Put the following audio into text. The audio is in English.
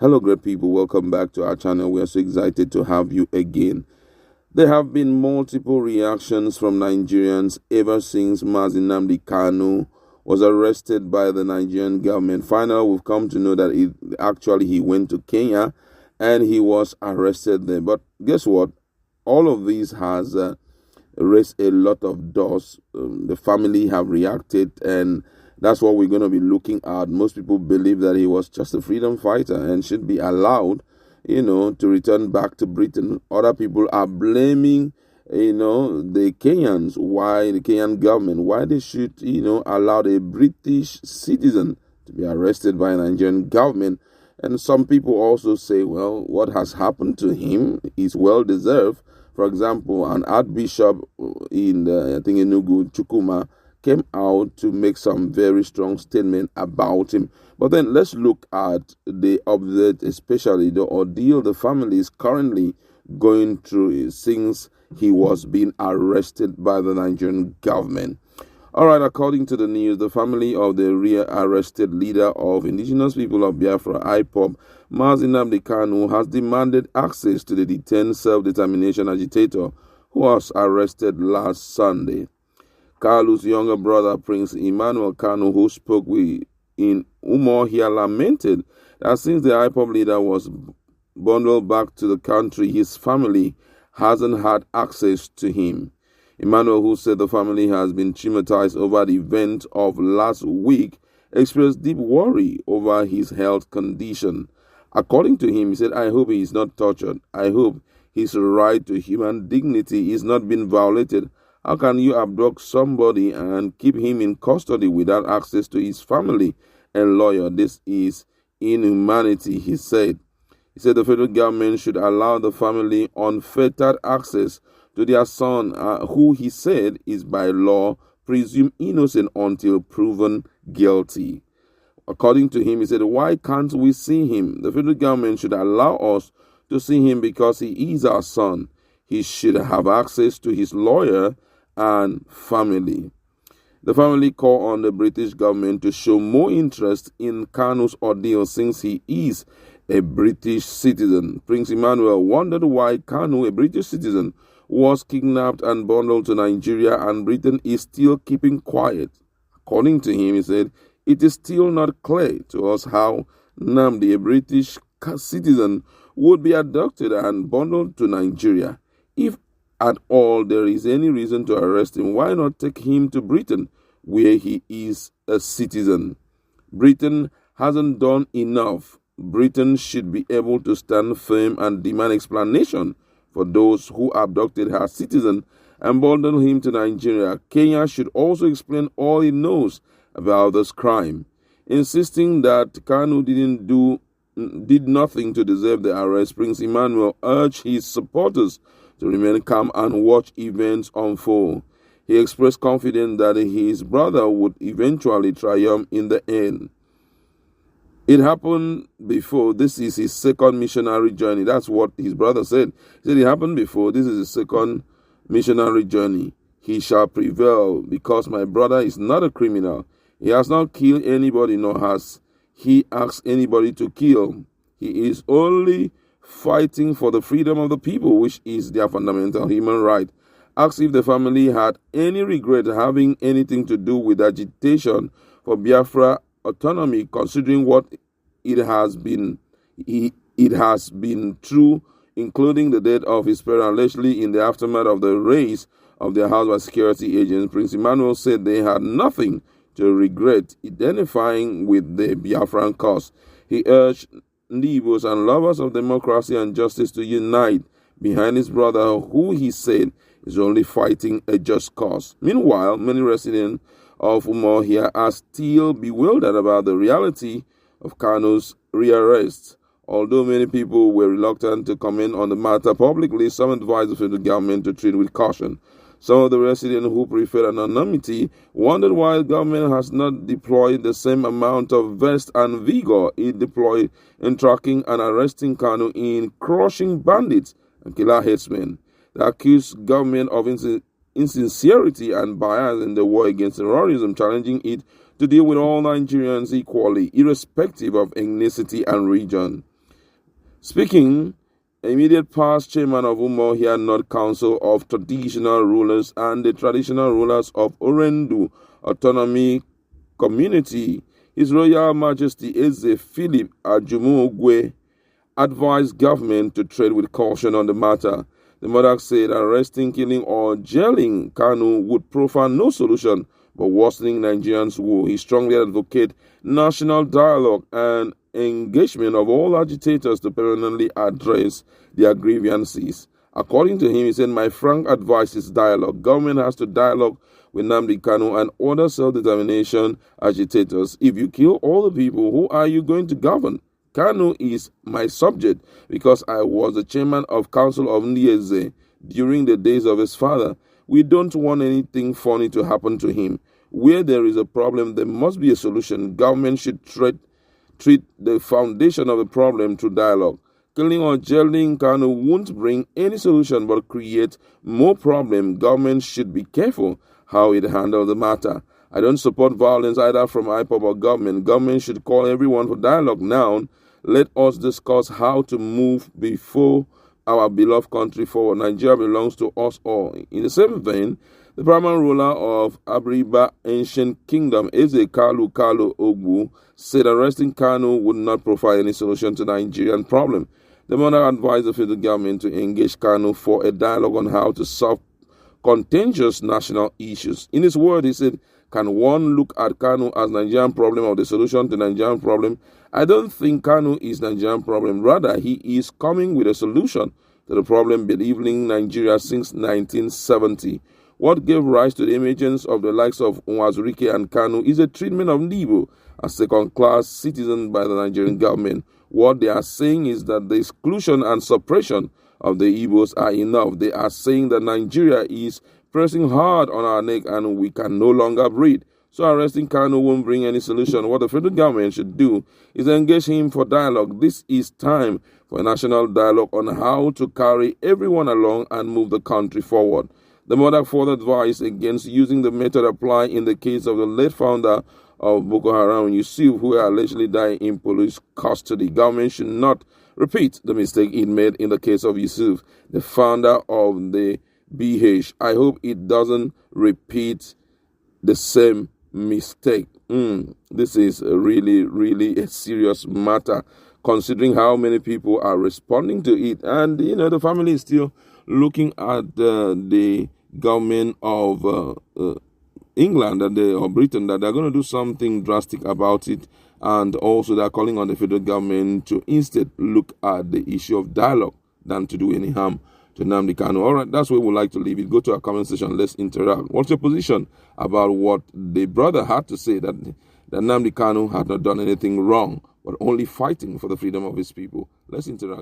Hello, great people. Welcome back to our channel. We are so excited to have you again. There have been multiple reactions from Nigerians ever since Nnamdi Kanu was arrested by the Nigerian government. Finally, we've come to know that he went to Kenya and he was arrested there. But guess what? All of these has raised a lot of dust. The family have reacted, and that's what we're going to be looking at. Most people believe that he was just a freedom fighter and should be allowed, to return back to Britain. Other people are blaming, the Kenyans, why the Kenyan government, why they should, allow a British citizen to be arrested by a Nigerian government. And some people also say, well, what has happened to him is well deserved. For example, an archbishop in Enugu, Chukuma, came out to make some very strong statement about him. But then let's look at the update, especially the ordeal the family is currently going through since he was being arrested by the Nigerian government. All right, according to the news, the family of the arrested leader of indigenous people of Biafra, IPOB, Nnamdi Kanu, has demanded access to the detained self-determination agitator who was arrested last Sunday. Kalu's younger brother, Prince Emmanuel Kanu, who spoke in Umuahia, lamented that since the IPOB leader was bundled back to the country, his family hasn't had access to him. Emmanuel, who said the family has been traumatized over the event of last week, expressed deep worry over his health condition. According to him, he said, "I hope he is not tortured. I hope his right to human dignity is not being violated. How can you abduct somebody and keep him in custody without access to his family and lawyer? This is inhumanity," he said. He said the federal government should allow the family unfettered access to their son, who he said is by law presumed innocent until proven guilty. According to him, he said, "Why can't we see him? The federal government should allow us to see him because he is our son. He should have access to his lawyer and family." The family call on the British government to show more interest in Kanu's ordeal since he is a British citizen. Prince Emmanuel wondered why Kanu, a British citizen, was kidnapped and bundled to Nigeria and Britain is still keeping quiet. According to him, he said, "It is still not clear to us how Nnamdi, a British citizen, would be abducted and bundled to Nigeria. If at all there is any reason to arrest him, why not take him to Britain, where he is a citizen? Britain hasn't done enough. Britain should be able to stand firm and demand explanation for those who abducted her citizen and bundled him to Nigeria. Kenya should also explain all it knows about this crime." Insisting that Kanu did nothing to deserve the arrest, Prince Emmanuel urged his supporters to remain calm and watch events unfold. He expressed confidence that his brother would eventually triumph in the end. It happened before. This is his second missionary journey. That's what his brother said. He said it happened before. This is his second missionary journey. "He shall prevail because my brother is not a criminal. He has not killed anybody, nor has he asked anybody to kill. He is only fighting for the freedom of the people, which is their fundamental human right." Asked if the family had any regret having anything to do with agitation for Biafra autonomy, considering what it has been through, including the death of his parents allegedly in the aftermath of the raids of their house by security agents. Prince Emmanuel said they had nothing to regret identifying with the Biafran cause. He urged Ndigbos and lovers of democracy and justice to unite behind his brother, who he said is only fighting a just cause. Meanwhile, many residents of Umuahia are still bewildered about the reality of Kanu's rearrest. Although many people were reluctant to comment on the matter publicly, some advised the federal government to treat with caution. Some of the residents who prefer anonymity wondered why the government has not deployed the same amount of zest and vigor it deployed in tracking and arresting Kanu in crushing bandits and killer headsmen. They accused government of insincerity and bias in the war against terrorism, challenging it to deal with all Nigerians equally, irrespective of ethnicity and region. Speaking, immediate past chairman of Umuahia North Council of Traditional Rulers and the Traditional Rulers of Orendu Autonomy Community, His Royal Majesty Eze Philip Ajumugwe, advised government to tread with caution on the matter. The monarch said arresting, killing, or jailing Kanu would proffer no solution but worsening Nigerians' woe. He strongly advocated national dialogue and engagement of all agitators to permanently address their grievances. According to him, he said, "My frank advice is dialogue. Government has to dialogue with Nnamdi Kanu and other self-determination agitators. If you kill all the people, who are you going to govern? Kanu is my subject because I was the chairman of Council of Ndieze during the days of his father. We don't want anything funny to happen to him. Where there is a problem, there must be a solution. Government should treat the foundation of the problem through dialogue. Killing or jailing Kanu won't bring any solution but create more problem. Government should be careful how it handles the matter. I don't support violence either from IPOB or government. Government should call everyone for dialogue now. Let us discuss how to move before our beloved country forward. Nigeria belongs to us all." In the same vein, the paramount ruler of Abriba Ancient Kingdom, Eze Kalu Ogbu, said arresting Kanu would not provide any solution to the Nigerian problem. The monarch advised the federal government to engage Kanu for a dialogue on how to solve contentious national issues. In his word, he said, "Can one look at Kanu as Nigerian problem or the solution to Nigerian problem? I don't think Kanu is Nigerian problem. Rather, he is coming with a solution to the problem believing Nigeria since 1970. What gave rise to the emergence of the likes of Nwazurike and Kanu is a treatment of Ndigbo as second-class citizens by the Nigerian government. What they are saying is that the exclusion and suppression of the Igbos are enough. They are saying that Nigeria is pressing hard on our neck and we can no longer breathe. So arresting Kanu won't bring any solution. What the federal government should do is engage him for dialogue. This is time for a national dialogue on how to carry everyone along and move the country forward." The monarch further advised against using the method applied in the case of the late founder of Boko Haram, Yusuf, who allegedly died in police custody. Government should not repeat the mistake it made in the case of Yusuf, the founder of the BH. I hope it doesn't repeat the same mistake. This is really, really a serious matter, considering how many people are responding to it. And, the family is still looking at the government of England or Britain, that they're going to do something drastic about it. And also they're calling on the federal government to instead look at the issue of dialogue than to do any harm to Nnamdi Kanu. All right, that's where we'd like to leave it. Go to our comment section. Let's interact. What's your position about what the brother had to say, that Nnamdi Kanu had not done anything wrong, but only fighting for the freedom of his people? Let's interact.